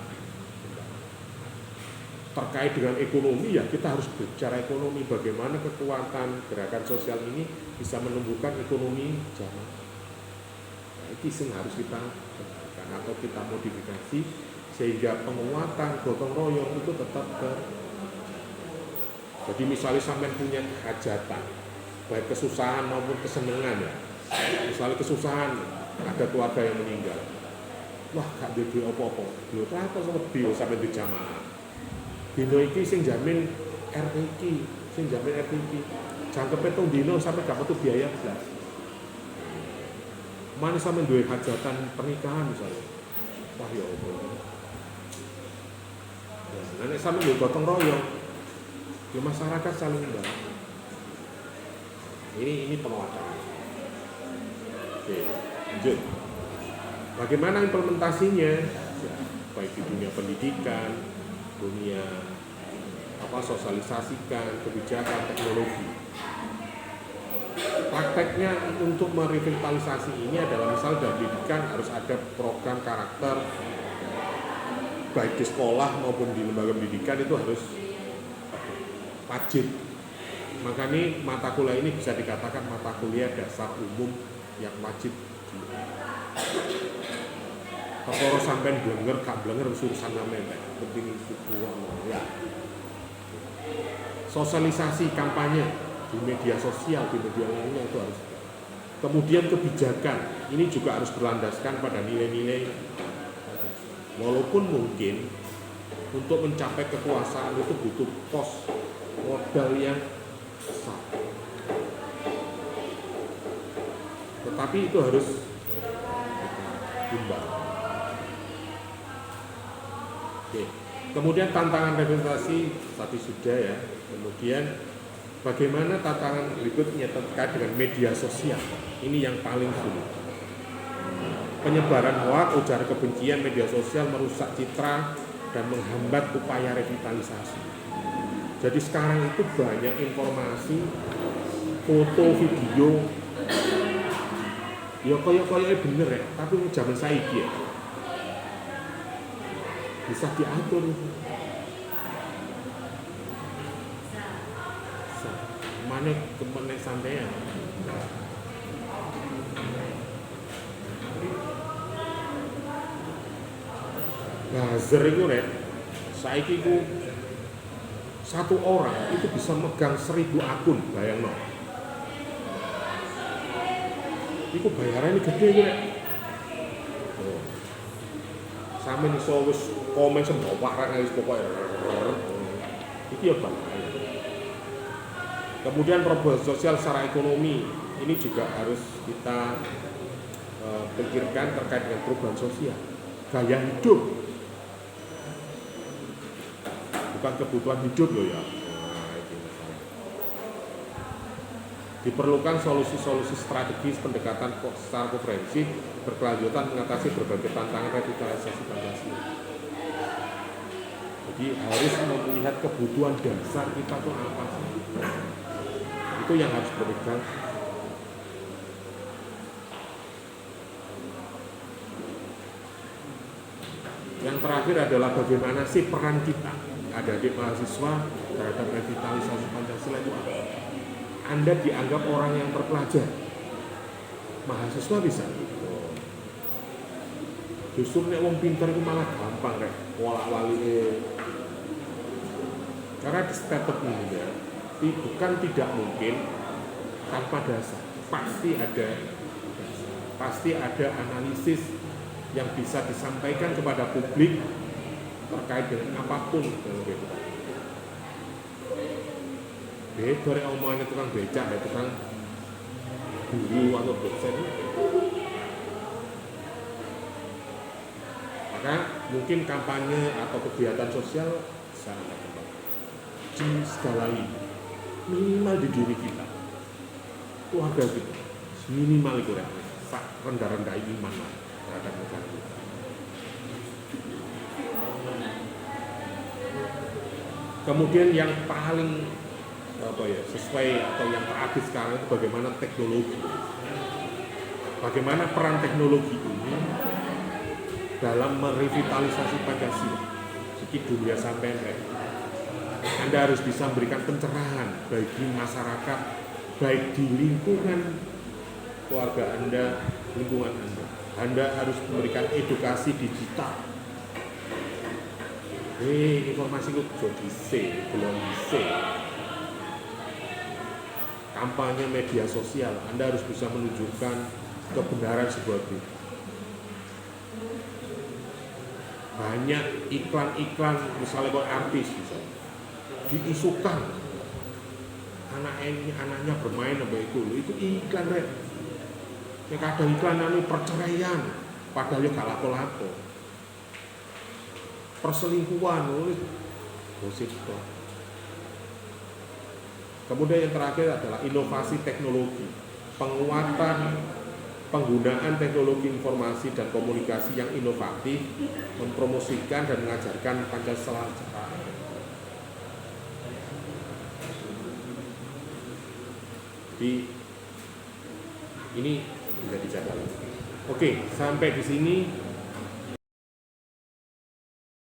terkait dengan ekonomi ya kita harus bicara ekonomi bagaimana kekuatan gerakan sosial ini bisa menumbuhkan ekonomi jamaah. Nah, itu yang harus kita tegakkan atau kita modifikasi sehingga penguatan gotong royong itu tetap Jadi misalnya sampai punya hajatan baik kesusahan maupun kesenangan ya. Misalnya kesusahan ada keluarga yang meninggal. Wah, gak duwe apa-apa. Lho apa wedi sampai di jamaah. Dino iki sing jamin RT iki, sing jamin RT iki. Jangkepe tong dino sampai gak metu biaya blas. Mana sampe duwe hajatan pernikahan misalnya. Wah ya apa. Nah, nek sampe duwe gotong royong, ya masyarakat saling membantu. Ini penguatan. Oke, lanjut. Bagaimana implementasinya? Ya, baik di dunia pendidikan, dunia sosialisasikan, kebijakan, teknologi. Prakteknya untuk merevitalisasi ini adalah misal dalam pendidikan harus ada program karakter, baik di sekolah maupun di lembaga pendidikan itu harus wajib. Maka ini mata kuliah ini bisa dikatakan mata kuliah dasar umum yang wajib. Kalau sampai blenger, gak blenger urusan sampean, penting itu ya. Sosialisasi kampanye di media sosial, di media lainnya itu harus. Kemudian kebijakan ini juga harus berlandaskan pada nilai-nilai. Walaupun mungkin untuk mencapai kekuasaan itu butuh kos modal yang besar, tetapi itu harus imbang. Oke. Kemudian tantangan revitalisasi tadi sudah ya. Kemudian bagaimana tantangan berikutnya terkait dengan media sosial? Ini yang paling sulit. Penyebaran hoaks, ujaran kebencian, media sosial merusak citra dan menghambat upaya revitalisasi. Jadi sekarang itu banyak informasi, foto, video, ya kaya bener ya, tapi zaman saiki ya bisa diatur. Mana kemenek sampean? Buzzer itu rek, saiki ku satu orang itu bisa megang 1000 akun, bayangno. Iku bayarannya gede rek. Sampe iso wis komen sembarang warak wis pokoke. Iki ya bahaya. Kemudian perubahan sosial secara ekonomi ini juga harus kita pikirkan terkait dengan perubahan sosial, gaya hidup, bukan kebutuhan hidup loh ya. Diperlukan solusi-solusi strategis pendekatan secara komprehensif berkelanjutan mengatasi berbagai tantangan revitalisasi Pancasila. Jadi harus melihat kebutuhan dasar kita tuh apa sih? Itu yang harus berpegang. Yang terakhir adalah bagaimana sih peran kita adik-adik mahasiswa terhadap revitalisasi Pancasila itu apa? Anda dianggap orang yang terpelajar, mahasiswa bisa. Justru nek wong pinter itu malah gampang rek, wolak-walik. Karena di step ini ya, bukan tidak mungkin tanpa dasar, pasti ada analisis yang bisa disampaikan kepada publik terkait dengan apapun gitu. Beda omongan tukang becak, tukang guru atau dosen. Maka mungkin kampanye atau kegiatan sosial bisa berkembang di segala lini, minimal di diri kita, keluarga kita, minimal itu ya, rendah-rendah iman terhadap negara kita. Kemudian yang paling sesuai atau yang terakhir sekarang itu bagaimana teknologi, bagaimana peran teknologi ini dalam merevitalisasi Pancasila. Jadi dunia sampai Anda harus bisa memberikan pencerahan bagi masyarakat, baik di lingkungan keluarga Anda, lingkungan Anda. Anda harus memberikan edukasi digital. Informasi itu jadi belum bisa. Kampanye media sosial, Anda harus bisa menunjukkan kebenaran sebuah berita. Banyak iklan-iklan, misalnya buat artis, misalnya, diisukan anaknya bermain apa itu iklan rek. Ya kadang iklan anu perceraian, padahal ya gak lapo-lapo. Perselingkuhan, gosip kok. Kemudian yang terakhir adalah inovasi teknologi, penguatan penggunaan teknologi informasi dan komunikasi yang inovatif, mempromosikan dan mengajarkan Pancasila secara di Ini bisa dicatat. Oke, sampai di sini